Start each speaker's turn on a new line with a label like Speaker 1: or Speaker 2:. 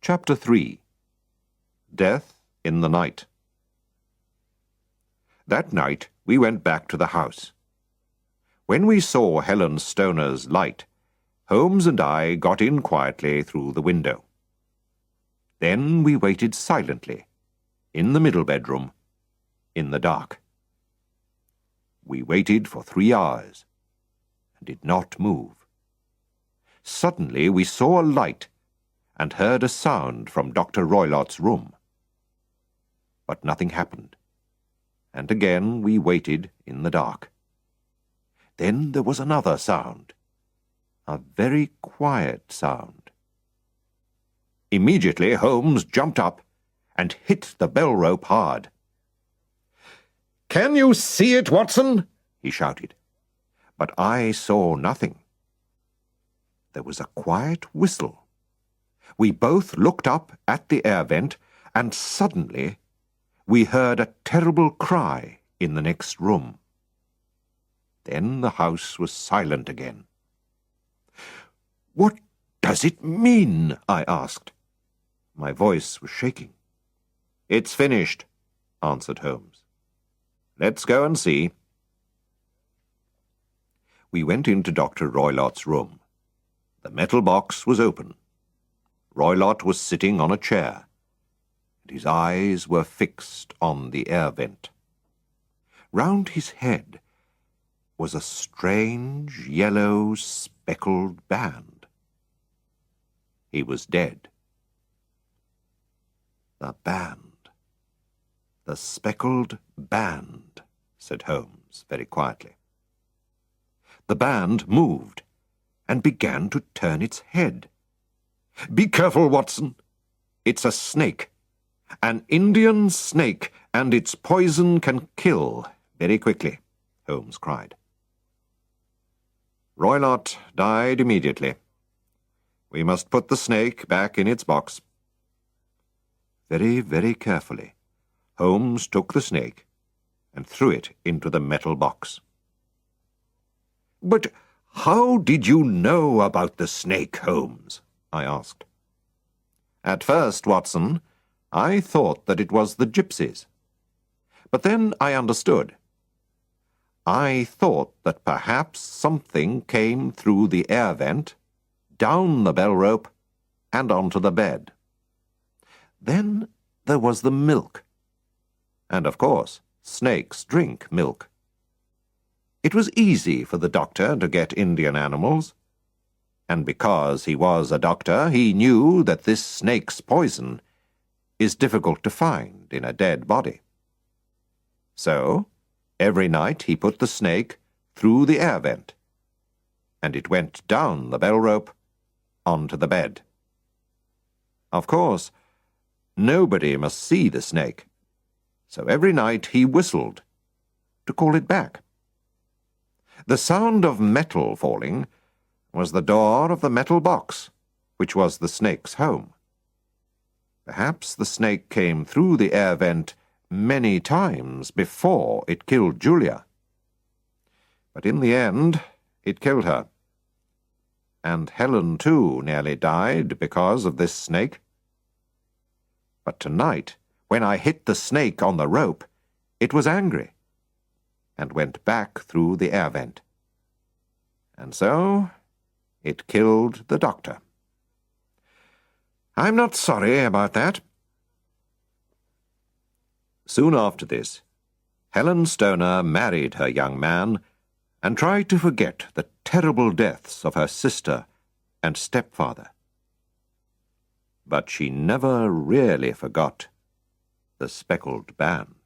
Speaker 1: Chapter 3. Death in the Night. That night we went back to the house. When we saw Helen Stoner's light, Holmes and I got in quietly through the window. Then we waited silently, in the middle bedroom, in the dark. We waited for 3 hours, and did not move. Suddenly we saw a light, and heard a sound from Dr. Roylott's room. But nothing happened, and again we waited in the dark. Then there was another sound, a very quiet sound. Immediately Holmes jumped up and hit the bell rope hard. "Can you see it, Watson?" he shouted. But I saw nothing. There was a quiet whistle. We both looked up at the air vent, and suddenly we heard a terrible cry in the next room. Then the house was silent again. "What does it mean?" I asked. My voice was shaking. "It's finished," answered Holmes. "Let's go and see." We went into Dr. Roylott's room. The metal box was open. Roylott was sitting on a chair, and his eyes were fixed on the air vent. Round his head was a strange yellow speckled band. He was dead. "The band, the speckled band," said Holmes very quietly. The band moved and began to turn its head. "Be careful, Watson. It's a snake. An Indian snake, and its poison can kill very quickly," Holmes cried. "Roylott died immediately. We must put the snake back in its box." Very, very carefully, Holmes took the snake and threw it into the metal box. "But how did you know about the snake, Holmes?" I asked. "At first, Watson, I thought that it was the gypsies. But then I understood. I thought that perhaps something came through the air vent, down the bell rope, and onto the bed. Then there was the milk. And of course, snakes drink milk. It was easy for the doctor to get Indian animals, and because he was a doctor, he knew that this snake's poison is difficult to find in a dead body. So, every night he put the snake through the air vent, and it went down the bell rope onto the bed. Of course, nobody must see the snake, so every night he whistled to call it back. The sound of metal falling was the door of the metal box, which was the snake's home. Perhaps the snake came through the air vent many times before it killed Julia. But in the end, it killed her. And Helen, too, nearly died because of this snake. But tonight, when I hit the snake on the rope, it was angry and went back through the air vent. And so it killed the doctor. I'm not sorry about that." Soon after this, Helen Stoner married her young man and tried to forget the terrible deaths of her sister and stepfather. But she never really forgot the speckled band.